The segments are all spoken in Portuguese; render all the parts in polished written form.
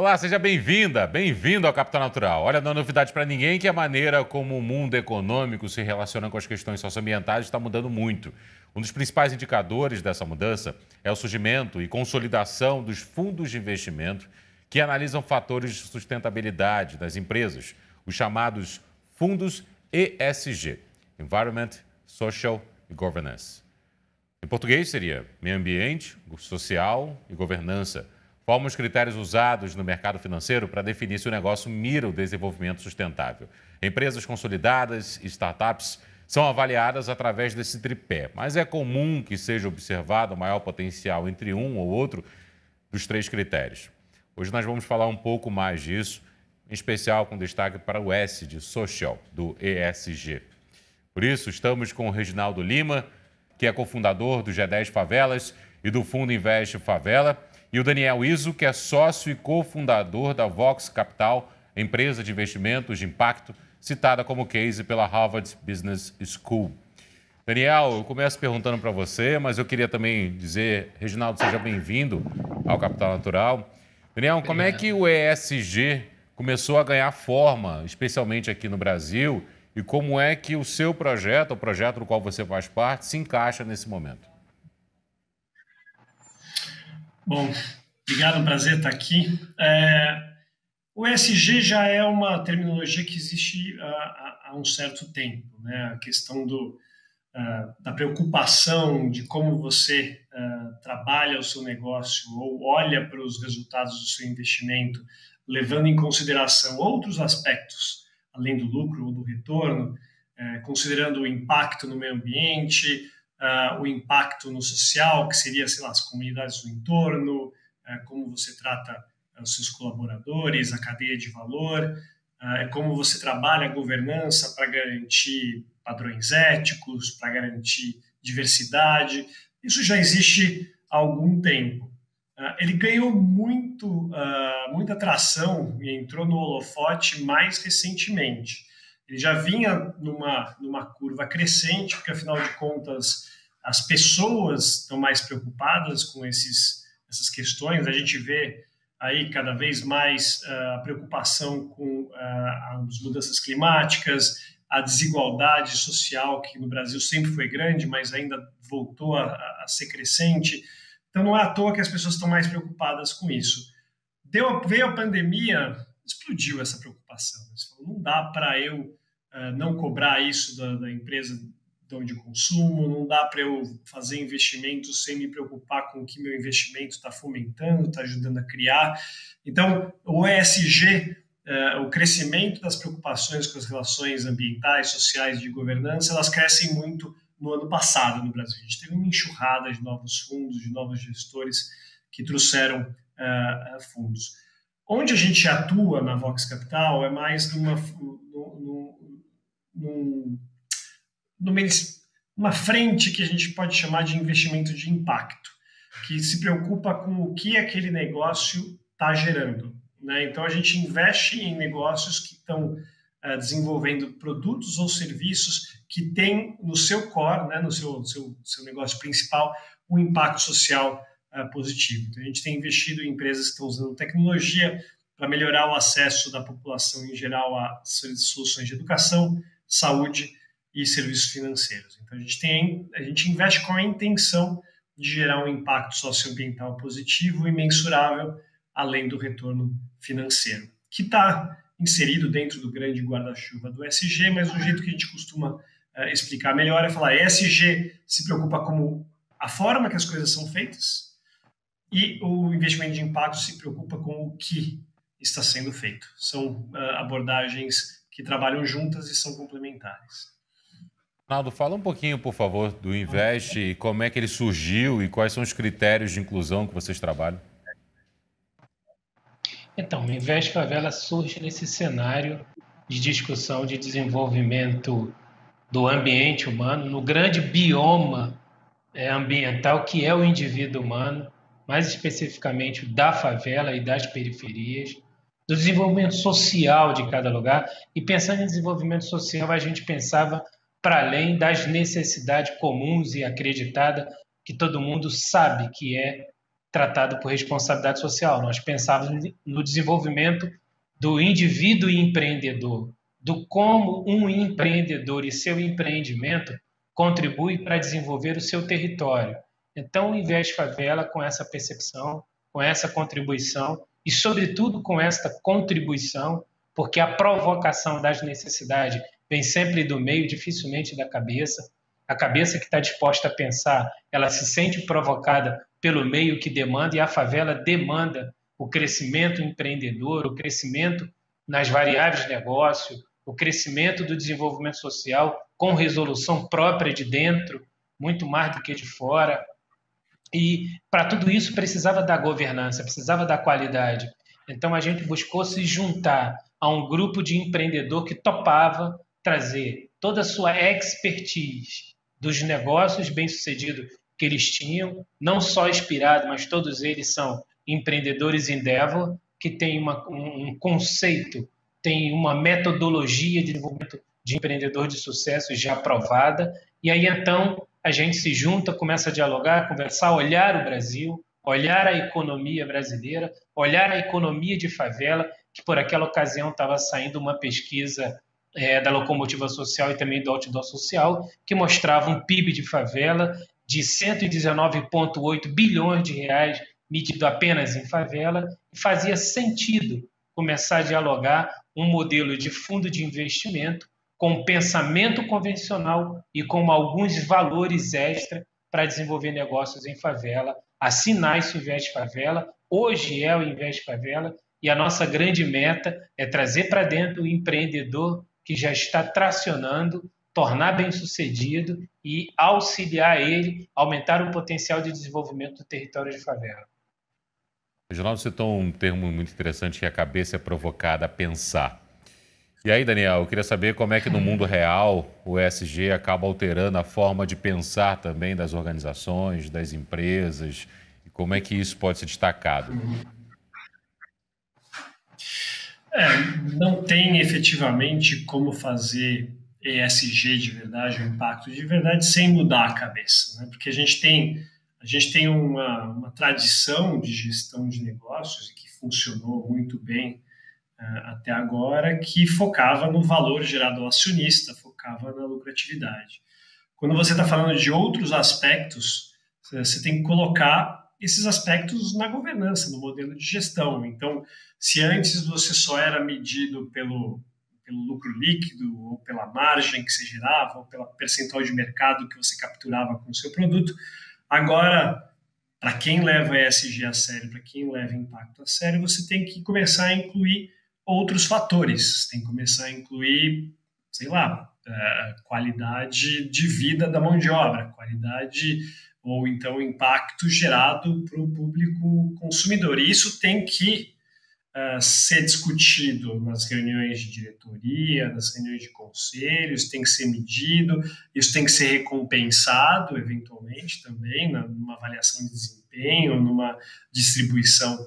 Olá, seja bem-vinda, bem-vindo ao Capital Natural. Olha, não é novidade para ninguém que a maneira como o mundo econômico se relaciona com as questões socioambientais está mudando muito. Um dos principais indicadores dessa mudança é o surgimento e consolidação dos fundos de investimento que analisam fatores de sustentabilidade das empresas, os chamados fundos ESG, Environment, Social e Governance. Em português seria meio ambiente, social e governança. Formam os critérios usados no mercado financeiro para definir se o negócio mira o desenvolvimento sustentável. Empresas consolidadas e startups são avaliadas através desse tripé, mas é comum que seja observado o maior potencial entre um ou outro dos três critérios. Hoje nós vamos falar um pouco mais disso, em especial com destaque para o S de Social, do ESG. Por isso, estamos com o Reginaldo Lima, que é cofundador do G10 Favelas e do Fundo Invest Favela, e o Daniel Izzo, que é sócio e cofundador da Vox Capital, empresa de investimentos de impacto, citada como case pela Harvard Business School. Daniel, eu começo perguntando para você, mas eu queria também dizer, Reginaldo, seja bem-vindo ao Capital Natural. Daniel, como é que o ESG começou a ganhar forma, especialmente aqui no Brasil, e como é que o seu projeto, o projeto do qual você faz parte, se encaixa nesse momento? Bom, obrigado, é um prazer estar aqui. O ESG já é uma terminologia que existe há um certo tempo, né? A questão da preocupação de como você trabalha o seu negócio ou olha para os resultados do seu investimento, levando em consideração outros aspectos, além do lucro ou do retorno, considerando o impacto no meio ambiente, o impacto no social, que seria, sei lá, as comunidades do entorno, como você trata os seus colaboradores, a cadeia de valor, como você trabalha a governança para garantir padrões éticos, para garantir diversidade. Isso já existe há algum tempo. Ele ganhou muita atração e entrou no holofote mais recentemente. Ele já vinha numa curva crescente, porque, afinal de contas, as pessoas estão mais preocupadas com essas questões. A gente vê aí cada vez mais a preocupação com as mudanças climáticas, a desigualdade social, que no Brasil sempre foi grande, mas ainda voltou a ser crescente. Então, não é à toa que as pessoas estão mais preocupadas com isso. Veio a pandemia, explodiu essa preocupação. Não dá para eu não cobrar isso da empresa de consumo, não dá para eu fazer investimentos sem me preocupar com o que meu investimento está fomentando, está ajudando a criar. Então, o ESG, o crescimento das preocupações com as relações ambientais, sociais e de governança, elas crescem muito no ano passado no Brasil. A gente teve uma enxurrada de novos fundos, de novos gestores que trouxeram fundos. Onde a gente atua na Vox Capital é mais numa frente que a gente pode chamar de investimento de impacto, que se preocupa com o que aquele negócio está gerando, né? Então, a gente investe em negócios que estão desenvolvendo produtos ou serviços que têm no seu core, né, no seu negócio principal, um impacto social positivo. Então, a gente tem investido em empresas que estão usando tecnologia para melhorar o acesso da população em geral a soluções de educação, saúde e serviços financeiros. Então, a gente investe com a intenção de gerar um impacto socioambiental positivo e mensurável, além do retorno financeiro, que está inserido dentro do grande guarda-chuva do ESG, mas o jeito que a gente costuma explicar melhor é falar: ESG se preocupa com a forma que as coisas são feitas e o investimento de impacto se preocupa com o que está sendo feito. São abordagens que trabalham juntas e são complementares. Ronaldo, fala um pouquinho, por favor, do Invest e como é que ele surgiu e quais são os critérios de inclusão que vocês trabalham. Então, o Invest Favela surge nesse cenário de discussão de desenvolvimento do ambiente humano, no grande bioma ambiental que é o indivíduo humano, mais especificamente da favela e das periferias, do desenvolvimento social de cada lugar. E pensando em desenvolvimento social, a gente pensava para além das necessidades comuns e acreditada que todo mundo sabe que é tratado por responsabilidade social. Nós pensávamos no desenvolvimento do indivíduo empreendedor, do como um empreendedor e seu empreendimento contribui para desenvolver o seu território. Então, o Invest Favela, com essa percepção, com essa contribuição e, sobretudo, com esta contribuição, porque a provocação das necessidades vem sempre do meio, dificilmente da cabeça. A cabeça que está disposta a pensar, ela se sente provocada pelo meio que demanda, e a favela demanda o crescimento empreendedor, o crescimento nas variáveis de negócio, o crescimento do desenvolvimento social com resolução própria de dentro, muito mais do que de fora. E para tudo isso precisava da governança, precisava da qualidade. Então a gente buscou se juntar a um grupo de empreendedor que topava trazer toda a sua expertise dos negócios bem-sucedidos que eles tinham, não só inspirado, mas todos eles são empreendedores Endeavor, que têm um conceito, tem uma metodologia de desenvolvimento de empreendedor de sucesso já aprovada, e aí então a gente se junta, começa a dialogar, conversar, olhar o Brasil, olhar a economia brasileira, olhar a economia de favela, que por aquela ocasião estava saindo uma pesquisa da Locomotiva Social e também do Outdoor Social, que mostrava um PIB de favela de 119,8 bilhões de reais, medido apenas em favela, e fazia sentido começar a dialogar um modelo de fundo de investimento com pensamento convencional e com alguns valores extra para desenvolver negócios em favela, assinar esse Invest Favela. Hoje é o Invest Favela, e a nossa grande meta é trazer para dentro o empreendedor que já está tracionando, tornar bem-sucedido e auxiliar ele a aumentar o potencial de desenvolvimento do território de favela. Reginaldo citou um termo muito interessante, que a cabeça é provocada a pensar. E aí, Daniel, eu queria saber como é que no mundo real o ESG acaba alterando a forma de pensar também das organizações, das empresas, e como é que isso pode ser destacado. Não tem efetivamente como fazer ESG de verdade, o impacto de verdade, sem mudar a cabeça, né? Porque a gente tem uma tradição de gestão de negócios que funcionou muito bem até agora, que focava no valor gerado ao acionista, focava na lucratividade. Quando você está falando de outros aspectos, você tem que colocar esses aspectos na governança, no modelo de gestão. Então, se antes você só era medido pelo lucro líquido, ou pela margem que você gerava, ou pela percentual de mercado que você capturava com o seu produto, agora, para quem leva ESG a sério, para quem leva impacto a sério, você tem que começar a incluir outros fatores. Tem que começar a incluir, sei lá, qualidade de vida da mão de obra, qualidade ou então impacto gerado para o público consumidor. E isso tem que ser discutido nas reuniões de diretoria, nas reuniões de conselhos, tem que ser medido, isso tem que ser recompensado, eventualmente, também, numa avaliação de desempenho, numa distribuição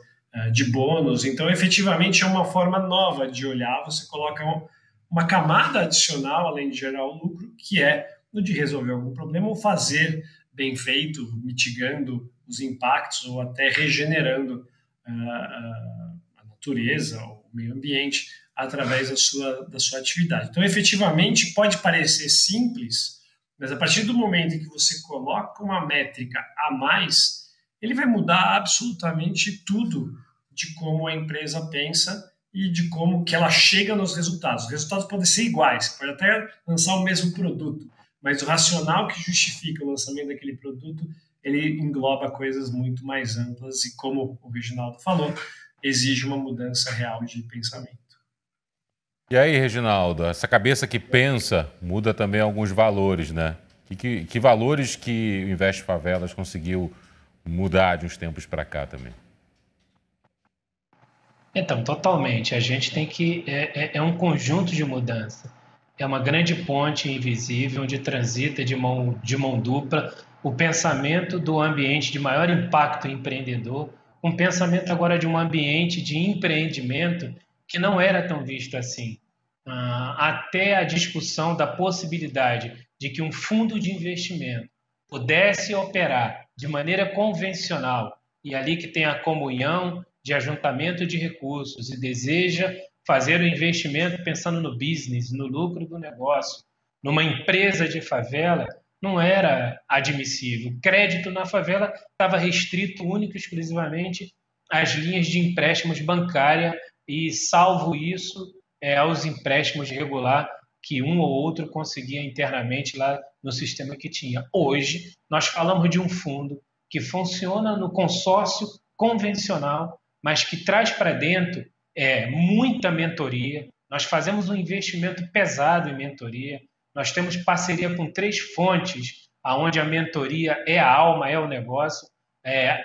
de bônus. Então, efetivamente, é uma forma nova de olhar, você coloca uma camada adicional, além de gerar o lucro, que é no de resolver algum problema ou fazer bem feito, mitigando os impactos ou até regenerando a natureza, o meio ambiente, através da sua atividade. Então, efetivamente, pode parecer simples, mas a partir do momento em que você coloca uma métrica a mais, ele vai mudar absolutamente tudo de como a empresa pensa e de como que ela chega nos resultados. Os resultados podem ser iguais, você pode até lançar o mesmo produto, mas o racional que justifica o lançamento daquele produto, ele engloba coisas muito mais amplas e, como o Reginaldo falou, exige uma mudança real de pensamento. E aí, Reginaldo, essa cabeça que pensa muda também alguns valores, né? Que valores que o Invest Favelas conseguiu mudar de uns tempos para cá também? Então, totalmente. A gente tem que... É um conjunto de mudança. É uma grande ponte invisível onde transita de mão dupla o pensamento do ambiente de maior impacto empreendedor, um pensamento agora de um ambiente de empreendimento que não era tão visto assim. Até a discussão da possibilidade de que um fundo de investimento pudesse operar de maneira convencional, e ali que tem a comunhão de ajuntamento de recursos e deseja fazer o investimento pensando no business, no lucro do negócio, numa empresa de favela, não era admissível. O crédito na favela estava restrito único e exclusivamente às linhas de empréstimos bancária e, salvo isso, aos empréstimos regular que um ou outro conseguia internamente lá no sistema que tinha. Hoje, nós falamos de um fundo que funciona no consórcio convencional, mas que traz para dentro muita mentoria. Nós fazemos um investimento pesado em mentoria. Nós temos parceria com 3 fontes, onde a mentoria é a alma, é o negócio.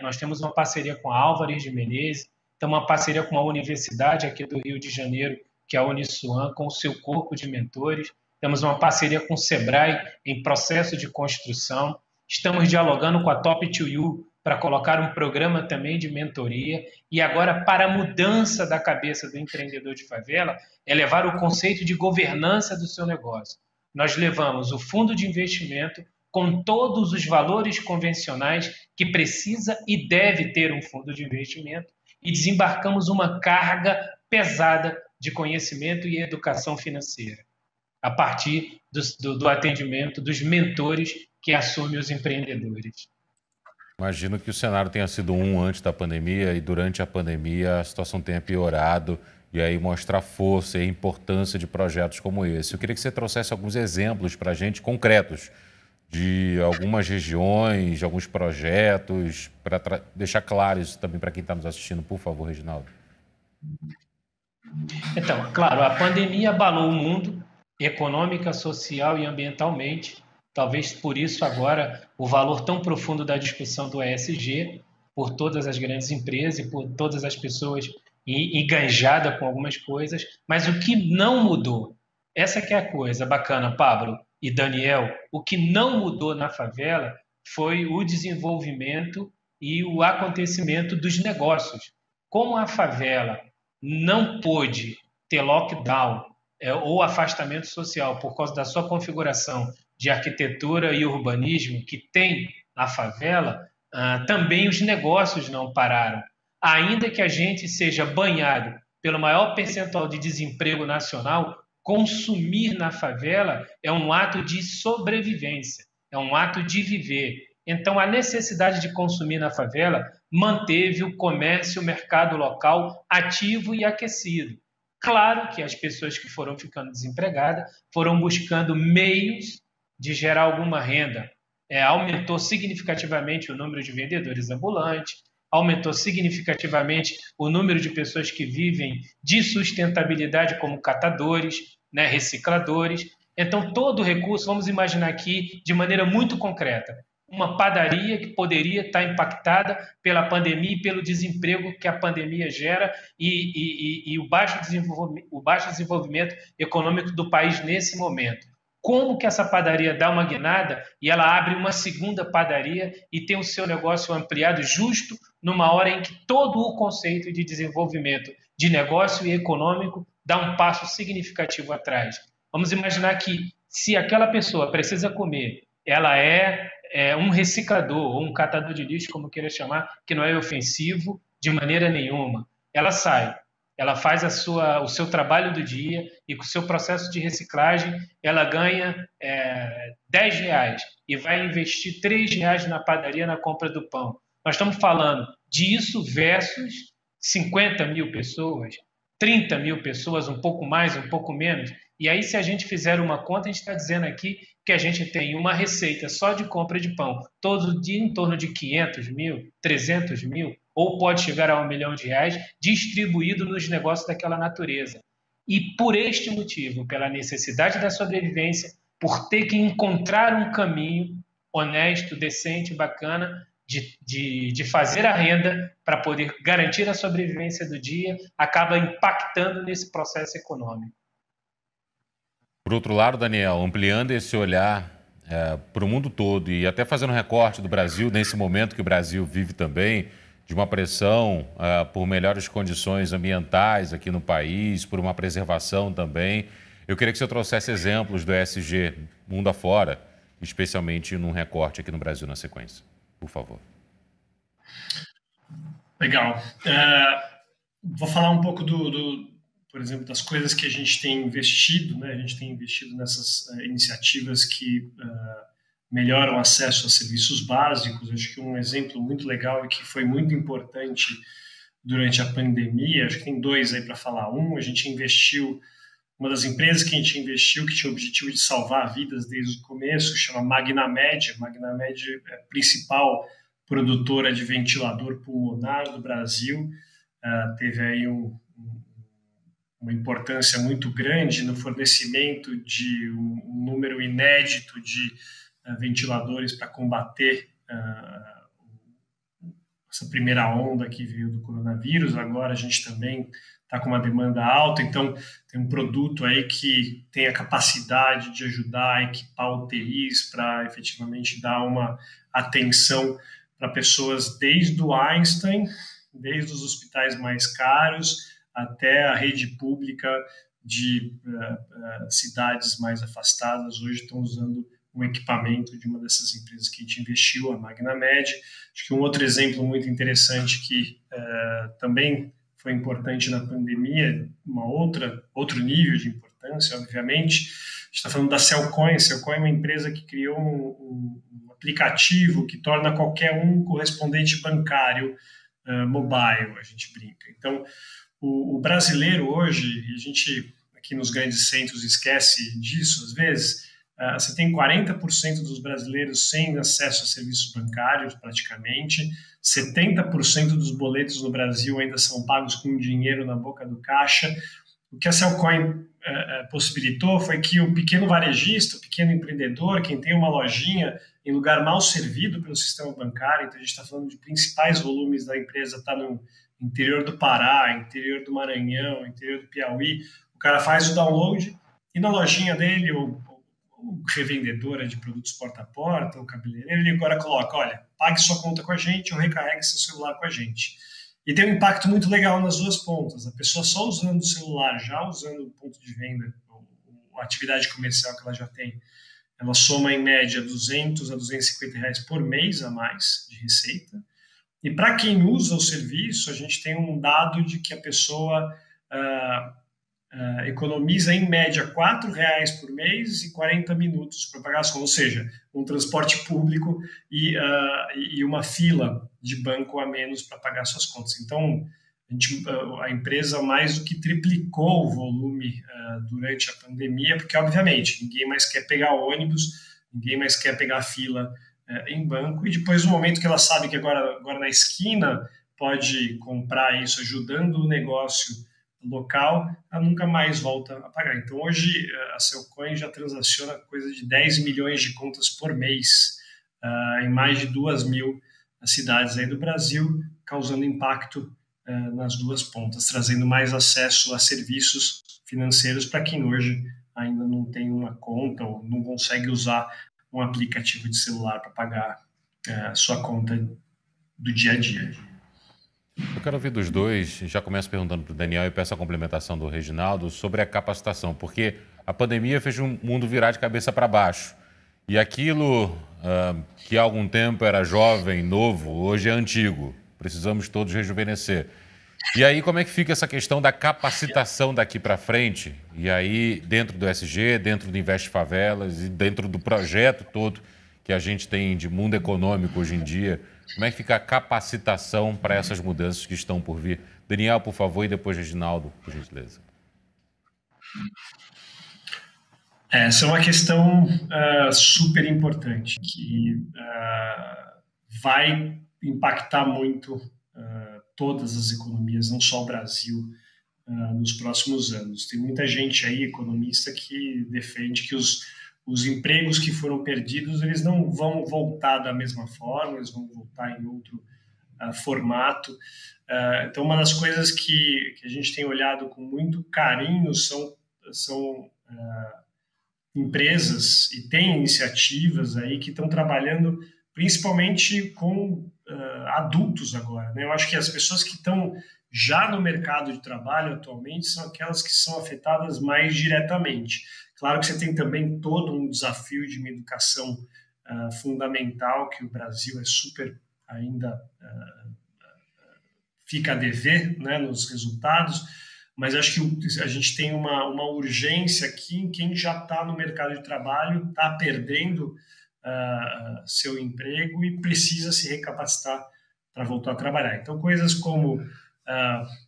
Nós temos uma parceria com a Álvares de Menezes, temos uma parceria com a universidade aqui do Rio de Janeiro, que é a Uniswan, com o seu corpo de mentores. Temos uma parceria com o Sebrae em processo de construção. Estamos dialogando com a Top2U para colocar um programa também de mentoria. E agora, para a mudança da cabeça do empreendedor de favela, é levar o conceito de governança do seu negócio. Nós levamos o fundo de investimento com todos os valores convencionais que precisa e deve ter um fundo de investimento e desembarcamos uma carga pesada de conhecimento e educação financeira, a partir do atendimento dos mentores que assumem os empreendedores. Imagino que o cenário tenha sido antes da pandemia e durante a pandemia a situação tenha piorado e aí mostra a força e a importância de projetos como esse. Eu queria que você trouxesse alguns exemplos para a gente concretos de algumas regiões, de alguns projetos, para deixar claro isso também para quem está nos assistindo, por favor, Reginaldo. Então, claro, a pandemia abalou o mundo, econômica, social e ambientalmente. Talvez por isso agora o valor tão profundo da discussão do ESG, por todas as grandes empresas e por todas as pessoas enganjadas com algumas coisas. Mas o que não mudou, essa que é a coisa bacana, Pablo e Daniel, o que não mudou na favela foi o desenvolvimento e o acontecimento dos negócios. Como a favela não pôde ter lockdown ou afastamento social por causa da sua configuração de arquitetura e urbanismo que tem a favela, também os negócios não pararam. Ainda que a gente seja banhado pelo maior percentual de desemprego nacional, consumir na favela é um ato de sobrevivência, é um ato de viver. Então, a necessidade de consumir na favela manteve o comércio, o mercado local ativo e aquecido. Claro que as pessoas que foram ficando desempregadas foram buscando meios de gerar alguma renda. Aumentou significativamente o número de vendedores ambulantes, aumentou significativamente o número de pessoas que vivem de sustentabilidade como catadores, recicladores. Então, todo recurso, vamos imaginar aqui de maneira muito concreta, uma padaria que poderia estar impactada pela pandemia e pelo desemprego que a pandemia gera e o baixo desenvolvimento econômico do país nesse momento. Como que essa padaria dá uma guinada e ela abre uma segunda padaria e tem o seu negócio ampliado justo numa hora em que todo o conceito de desenvolvimento de negócio e econômico dá um passo significativo atrás? Vamos imaginar que se aquela pessoa precisa comer, ela é um reciclador ou um catador de lixo, como queira chamar, que não é ofensivo de maneira nenhuma. Ela sai, ela faz o seu trabalho do dia e com o seu processo de reciclagem, ela ganha R$10 e vai investir R$3 na padaria na compra do pão. Nós estamos falando disso versus 50 mil pessoas, 30 mil pessoas, um pouco mais, um pouco menos. E aí, se a gente fizer uma conta, a gente está dizendo aqui que a gente tem uma receita só de compra de pão todo dia em torno de 500 mil, 300 mil, ou pode chegar a R$1 milhão distribuído nos negócios daquela natureza. E por este motivo, pela necessidade da sobrevivência, por ter que encontrar um caminho honesto, decente, bacana, de fazer a renda para poder garantir a sobrevivência do dia, acaba impactando nesse processo econômico. Por outro lado, Daniel, ampliando esse olhar para o mundo todo e até fazendo um recorte do Brasil, nesse momento que o Brasil vive também, de uma pressão por melhores condições ambientais aqui no país, por uma preservação também. Eu queria que você trouxesse exemplos do ESG mundo afora, especialmente num recorte aqui no Brasil na sequência. Por favor. Legal. Vou falar um pouco por exemplo, das coisas que a gente tem investido, né? A gente tem investido nessas iniciativas que melhoram o acesso a serviços básicos. Acho que um exemplo muito legal e que foi muito importante durante a pandemia, acho que tem dois aí para falar. A gente investiu, uma das empresas que a gente investiu, que tinha o objetivo de salvar vidas desde o começo, chama Magnamed. Magnamed é a principal produtora de ventilador pulmonar do Brasil. Teve aí uma importância muito grande no fornecimento de um número inédito de ventiladores para combater essa primeira onda que veio do coronavírus. Agora a gente também está com uma demanda alta, então tem um produto aí que tem a capacidade de ajudar a equipar UTIs para efetivamente dar uma atenção para pessoas desde o Einstein, desde os hospitais mais caros até a rede pública de cidades mais afastadas. Hoje estão usando um equipamento de uma dessas empresas que a gente investiu, a Magnamed. Acho que um outro exemplo muito interessante que também foi importante na pandemia, outro nível de importância, obviamente, a gente está falando da Cellcoin. A Cellcoin é uma empresa que criou um aplicativo que torna qualquer um correspondente bancário mobile, a gente brinca. Então, o brasileiro hoje, e a gente aqui nos grandes centros esquece disso às vezes, você tem 40% dos brasileiros sem acesso a serviços bancários, praticamente. 70% dos boletos no Brasil ainda são pagos com dinheiro na boca do caixa. O que a Cellcoin possibilitou foi que o pequeno varejista, o pequeno empreendedor, quem tem uma lojinha em lugar mal servido pelo sistema bancário, então a gente está falando de principais volumes da empresa, está no interior do Pará, interior do Maranhão, interior do Piauí, o cara faz o download e na lojinha dele, o revendedora de produtos porta a porta, o cabeleireiro, ele agora coloca, olha, pague sua conta com a gente ou recarregue seu celular com a gente. E tem um impacto muito legal nas duas pontas. A pessoa só usando o celular, já usando o ponto de venda, a atividade comercial que ela já tem, ela soma em média 200 a 250 reais por mês a mais de receita. E para quem usa o serviço, a gente tem um dado de que a pessoa economiza em média R$4 por mês e 40 minutos para pagar as contas, ou seja, um transporte público e uma fila de banco a menos para pagar suas contas. Então, a empresa mais do que triplicou o volume durante a pandemia, porque, obviamente, ninguém mais quer pegar ônibus, ninguém mais quer pegar fila em banco, e depois, no momento que ela sabe que agora na esquina pode comprar isso, ajudando o negócio local, ela nunca mais volta a pagar. Então, hoje, a Cellcoin já transaciona coisa de 10 milhões de contas por mês em mais de 2.000 cidades aí do Brasil, causando impacto nas duas pontas, trazendo mais acesso a serviços financeiros para quem hoje ainda não tem uma conta ou não consegue usar um aplicativo de celular para pagar sua conta do dia a dia. Eu quero ouvir dos dois, já começo perguntando para o Daniel e peço a complementação do Reginaldo sobre a capacitação, porque a pandemia fez o mundo virar de cabeça para baixo. E aquilo que há algum tempo era jovem, novo, hoje é antigo. Precisamos todos rejuvenescer. E aí, como é que fica essa questão da capacitação daqui para frente? E aí, dentro do SG, dentro do Investe Favelas e dentro do projeto todo que a gente tem de mundo econômico hoje em dia, como é que fica a capacitação para essas mudanças que estão por vir? Daniel, por favor, e depois Reginaldo, por gentileza. Essa é uma questão super importante, que vai impactar muito todas as economias, não só o Brasil, nos próximos anos. Tem muita gente aí, economista, que defende que os empregos que foram perdidos, eles não vão voltar da mesma forma, eles vão voltar em outro formato. Então, uma das coisas que a gente tem olhado com muito carinho são empresas, e tem iniciativas aí que estão trabalhando principalmente com adultos agora, né? Eu acho que as pessoas que estão já no mercado de trabalho atualmente são aquelas que são afetadas mais diretamente. Claro que você tem também todo um desafio de uma educação fundamental, que o Brasil é super ainda fica a dever, né, nos resultados, mas acho que a gente tem uma urgência aqui em quem já está no mercado de trabalho, está perdendo seu emprego e precisa se recapacitar para voltar a trabalhar. Então, coisas como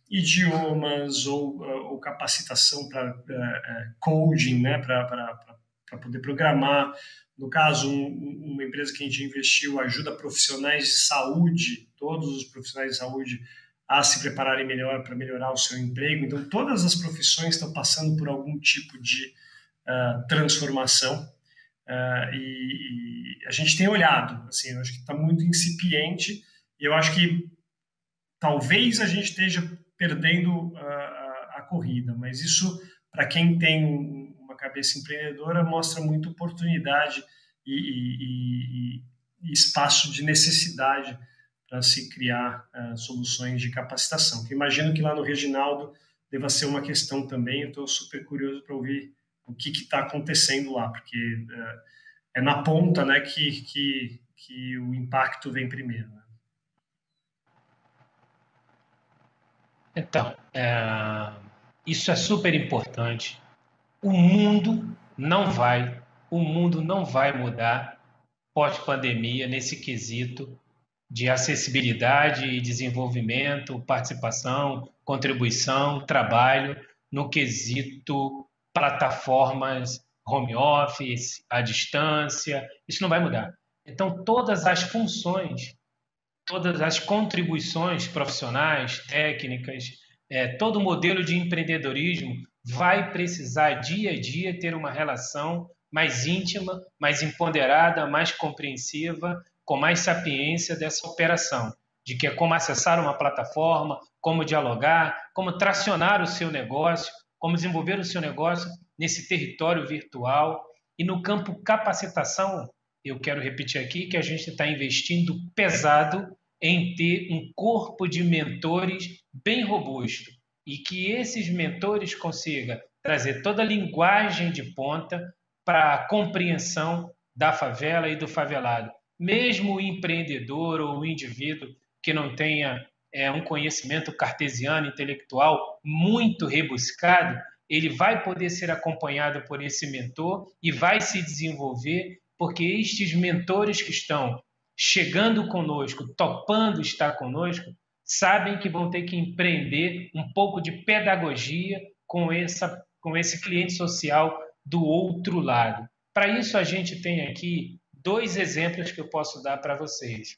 idiomas ou capacitação para coding, né, para poder programar. No caso, uma empresa que a gente investiu ajuda profissionais de saúde, todos os profissionais de saúde, a se prepararem melhor para melhorar o seu emprego. Então, todas as profissões estão passando por algum tipo de transformação. E a gente tem olhado, assim, eu acho que está muito incipiente, e eu acho que talvez a gente esteja perdendo a corrida, mas isso, para quem tem uma cabeça empreendedora, mostra muita oportunidade e espaço de necessidade para se criar soluções de capacitação. Que imagino que lá no Reginaldo deva ser uma questão também. Eu estou super curioso para ouvir o que está acontecendo lá, porque é na ponta, né, que o impacto vem primeiro, né? Então, isso é super importante. O mundo não vai mudar pós-pandemia nesse quesito de acessibilidade e desenvolvimento, participação, contribuição, trabalho, no quesito plataformas home office, à distância. Isso não vai mudar. Então, todas as funções, todas as contribuições profissionais, técnicas, todo o modelo de empreendedorismo vai precisar dia a dia ter uma relação mais íntima, mais empoderada, mais compreensiva, com mais sapiência dessa operação, de que é como acessar uma plataforma, como dialogar, como tracionar o seu negócio, como desenvolver o seu negócio nesse território virtual. E no campo capacitação, eu quero repetir aqui que a gente está investindo pesado em ter um corpo de mentores bem robusto e que esses mentores consigam trazer toda a linguagem de ponta para a compreensão da favela e do favelado. Mesmo o empreendedor ou o indivíduo que não tenha um conhecimento cartesiano, intelectual muito rebuscado, ele vai poder ser acompanhado por esse mentor e vai se desenvolver, porque estes mentores que estão chegando conosco, topando estar conosco, sabem que vão ter que empreender um pouco de pedagogia com esse cliente social do outro lado. Para isso, a gente tem aqui 2 exemplos que eu posso dar para vocês.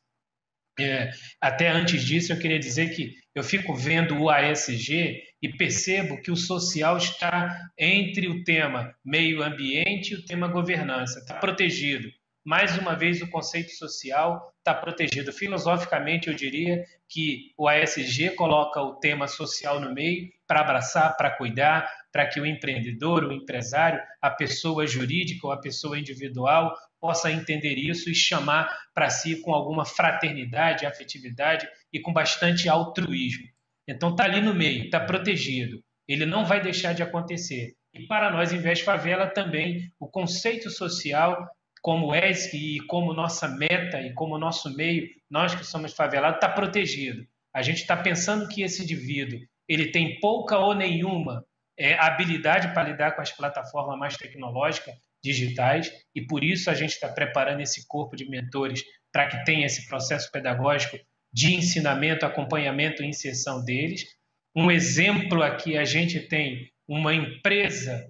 Até antes disso, eu queria dizer que eu fico vendo o ASG e percebo que o social está entre o tema meio ambiente e o tema governança, está protegido. Mais uma vez, o conceito social está protegido. Filosoficamente, eu diria que o ASG coloca o tema social no meio para abraçar, para cuidar, para que o empreendedor, o empresário, a pessoa jurídica ou a pessoa individual possa entender isso e chamar para si com alguma fraternidade, afetividade e com bastante altruísmo. Então, está ali no meio, está protegido. Ele não vai deixar de acontecer. E para nós, Invest Favela, também o conceito social, como ESC e como nossa meta e como nosso meio, nós que somos favelados, está protegido. A gente está pensando que esse indivíduo ele tem pouca ou nenhuma habilidade para lidar com as plataformas mais tecnológicas, digitais, e por isso a gente está preparando esse corpo de mentores para que tenha esse processo pedagógico de ensinamento, acompanhamento e inserção deles. Um exemplo aqui, a gente tem uma empresa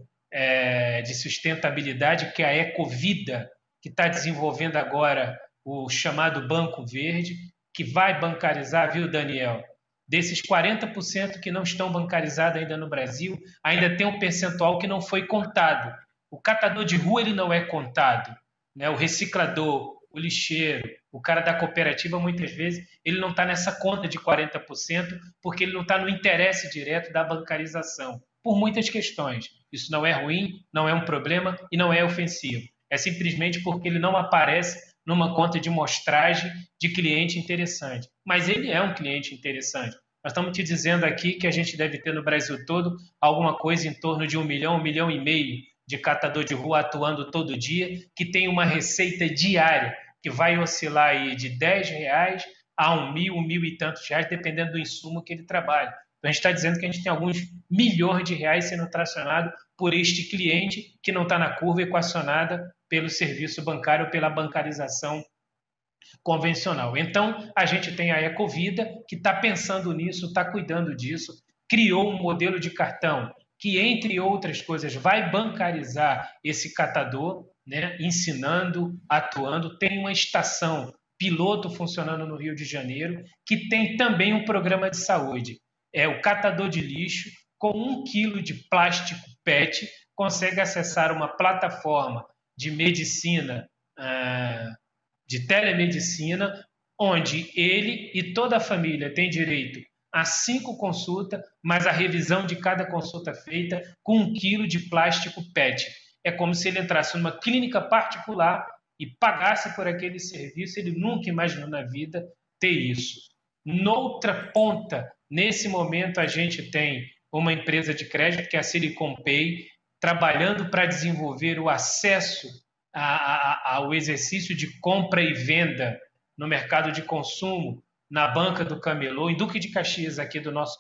de sustentabilidade que é a Ecovida, que está desenvolvendo agora o chamado Banco Verde, que vai bancarizar, viu, Daniel? Desses 40% que não estão bancarizados ainda no Brasil, ainda tem um percentual que não foi contado. O catador de rua ele não é contado, né? O reciclador, o lixeiro, o cara da cooperativa, muitas vezes, ele não está nessa conta de 40% porque ele não está no interesse direto da bancarização, por muitas questões. Isso não é ruim, não é um problema e não é ofensivo. É simplesmente porque ele não aparece numa conta de mostragem de cliente interessante. Mas ele é um cliente interessante. Nós estamos te dizendo aqui que a gente deve ter no Brasil todo alguma coisa em torno de 1 milhão, 1,5 milhão de catador de rua atuando todo dia, que tem uma receita diária que vai oscilar aí de R$10 a R$ 1.000 e tantos reais, dependendo do insumo que ele trabalha. Então, a gente está dizendo que a gente tem alguns milhões de reais sendo tracionado por este cliente que não está na curva equacionada pelo serviço bancário ou pela bancarização convencional. Então, a gente tem a Ecovida, que está pensando nisso, está cuidando disso, criou um modelo de cartão que, entre outras coisas, vai bancarizar esse catador, né, ensinando, atuando. Tem uma estação piloto funcionando no Rio de Janeiro, que tem também um programa de saúde. É o catador de lixo, com 1 quilo de plástico PET, consegue acessar uma plataforma de medicina, de telemedicina, onde ele e toda a família tem direito a 5 consultas, mas a revisão de cada consulta feita com 1 quilo de plástico PET. É como se ele entrasse numa clínica particular e pagasse por aquele serviço. Ele nunca imaginou na vida ter isso. Noutra ponta, nesse momento, a gente tem uma empresa de crédito, que é a Silicon Pay, trabalhando para desenvolver o acesso ao exercício de compra e venda no mercado de consumo, na Banca do Camelô, em Duque de Caxias, aqui do nosso...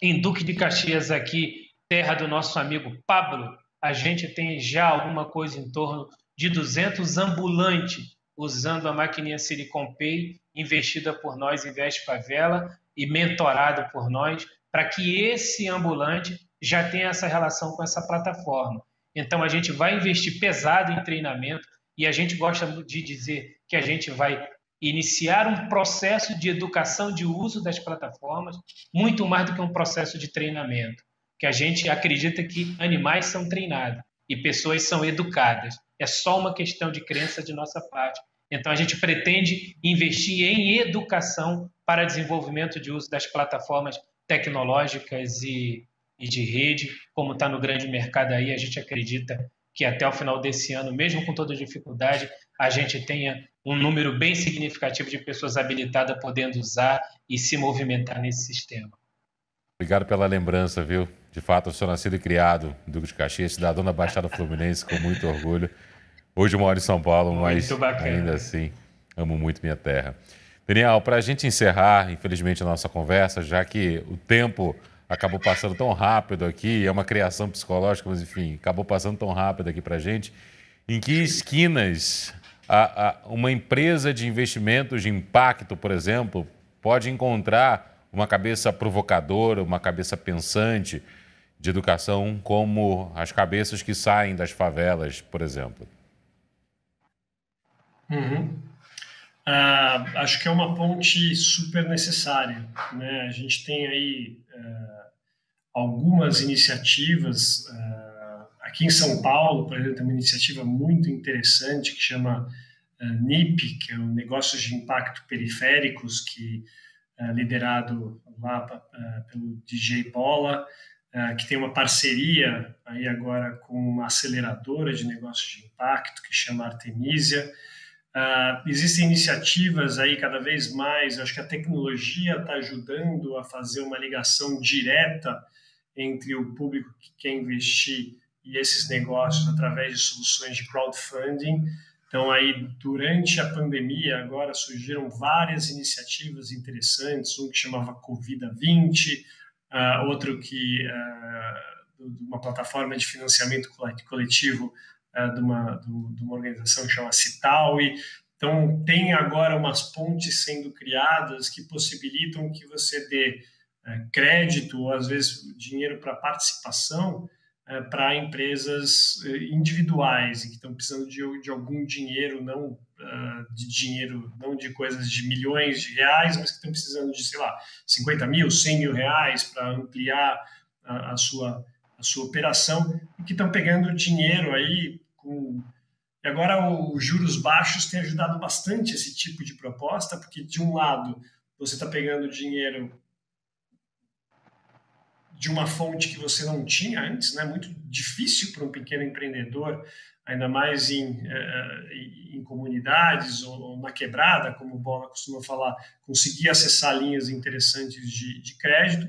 Em Duque de Caxias, aqui, terra do nosso amigo Pablo, a gente tem já alguma coisa em torno de 200 ambulantes usando a maquininha Silicon Pay, investida por nós, Investe Favela, e mentorado por nós, para que esse ambulante já tenha essa relação com essa plataforma. Então, a gente vai investir pesado em treinamento e a gente gosta de dizer que a gente vai iniciar um processo de educação de uso das plataformas, muito mais do que um processo de treinamento, que a gente acredita que animais são treinados e pessoas são educadas. É só uma questão de crença de nossa parte. Então, a gente pretende investir em educação para desenvolvimento de uso das plataformas tecnológicas e de rede, como está no grande mercado aí. A gente acredita que até o final desse ano, mesmo com toda dificuldade, a gente tenha um número bem significativo de pessoas habilitadas podendo usar e se movimentar nesse sistema. Obrigado pela lembrança, viu? De fato, eu sou nascido e criado em Duque de Caxias, cidadão da Baixada Fluminense, com muito orgulho. Hoje eu moro em São Paulo, mas ainda assim amo muito minha terra. Daniel, para a gente encerrar, infelizmente, a nossa conversa, já que o tempo acabou passando tão rápido aqui, é uma criação psicológica, mas enfim, acabou passando tão rápido aqui para a gente, em que esquinas uma empresa de investimentos de impacto, por exemplo, pode encontrar uma cabeça provocadora, uma cabeça pensante de educação, como as cabeças que saem das favelas, por exemplo? Acho que é uma ponte super necessária, né? A gente tem aí algumas iniciativas. Aqui em São Paulo, por exemplo, tem uma iniciativa muito interessante que chama NIP, que é o Negócios de Impacto Periféricos, que é liderado lá pelo DJ Bola, que tem uma parceria aí agora com uma aceleradora de negócios de impacto que chama Artemisia. Existem iniciativas aí cada vez mais. Acho que a tecnologia está ajudando a fazer uma ligação direta entre o público que quer investir e esses negócios através de soluções de crowdfunding. Então, aí, durante a pandemia, agora surgiram várias iniciativas interessantes, um que chamava Covida 20, outro que uma plataforma de financiamento coletivo de uma organização que chama Citaui. Então, tem agora umas pontes sendo criadas que possibilitam que você dê crédito ou, às vezes, dinheiro para participação para empresas individuais e que estão precisando de algum dinheiro, não de coisas de milhões de reais, mas que estão precisando de, sei lá, 50 mil, 100 mil reais para ampliar a sua operação, e que estão pegando dinheiro aí E agora os juros baixos têm ajudado bastante esse tipo de proposta, porque de um lado você está pegando dinheiro de uma fonte que você não tinha antes, né? Muito difícil para um pequeno empreendedor, ainda mais em comunidades ou na quebrada, como o Bola costuma falar, conseguir acessar linhas interessantes de crédito.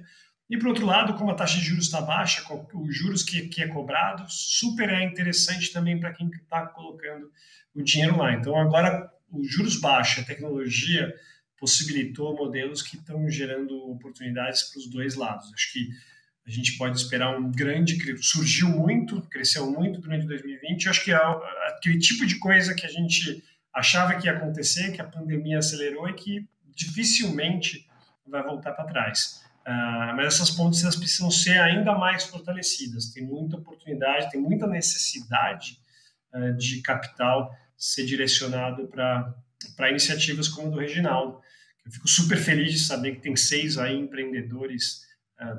E, por outro lado, como a taxa de juros está baixa, os juros que é cobrado, super é interessante também para quem está colocando o dinheiro lá. Então, agora, os juros baixos, a tecnologia possibilitou modelos que estão gerando oportunidades para os dois lados. Acho que a gente pode esperar surgiu muito, cresceu muito durante 2020. Eu acho que aquele tipo de coisa que a gente achava que ia acontecer, que a pandemia acelerou e que dificilmente vai voltar para trás. Mas essas pontes elas precisam ser ainda mais fortalecidas. Tem muita oportunidade, tem muita necessidade de capital ser direcionado para iniciativas como a do Reginaldo. Eu fico super feliz de saber que tem 6 aí empreendedores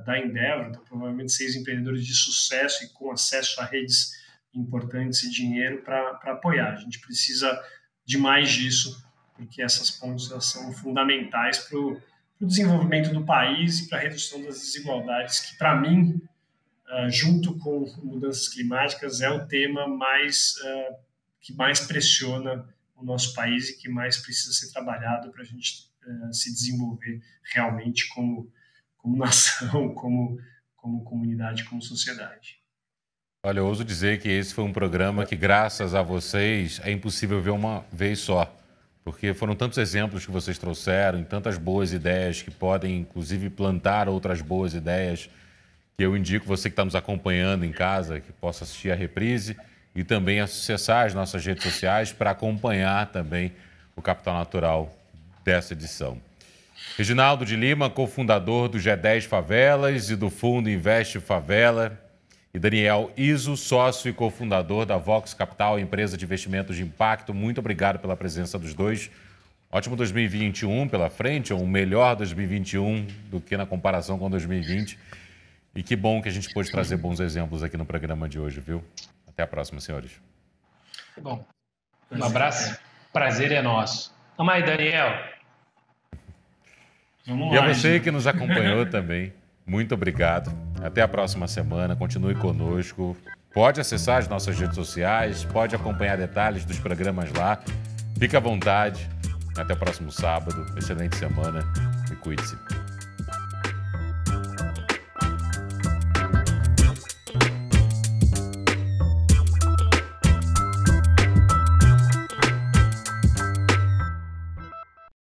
da Endeavor, então provavelmente 6 empreendedores de sucesso e com acesso a redes importantes e dinheiro para apoiar. A gente precisa de mais disso, porque essas pontes elas são fundamentais para o desenvolvimento do país e para a redução das desigualdades, que para mim, junto com mudanças climáticas, é o tema que mais pressiona o nosso país e que mais precisa ser trabalhado para a gente se desenvolver realmente como nação, como comunidade, como sociedade. Olha, eu ouso dizer que esse foi um programa que, graças a vocês, é impossível ver uma vez só. Porque foram tantos exemplos que vocês trouxeram, e tantas boas ideias que podem, inclusive, plantar outras boas ideias, que eu indico você que está nos acompanhando em casa, que possa assistir a reprise e também acessar as nossas redes sociais para acompanhar também o Capital Natural dessa edição. Reginaldo de Lima, cofundador do G10 Favelas e do Fundo Investe Favela, e Daniel Izzo, sócio e cofundador da Vox Capital, empresa de investimentos de impacto. Muito obrigado pela presença dos dois. Ótimo 2021 pela frente, ou um melhor 2021 do que na comparação com 2020. E que bom que a gente pôde trazer bons exemplos aqui no programa de hoje, viu? Até a próxima, senhores. Bom, um abraço. Prazer é nosso. Vamos aí, Daniel. E a você que nos acompanhou também, muito obrigado. Até a próxima semana. Continue conosco. Pode acessar as nossas redes sociais, pode acompanhar detalhes dos programas lá. Fique à vontade. Até o próximo sábado. Excelente semana e cuide-se.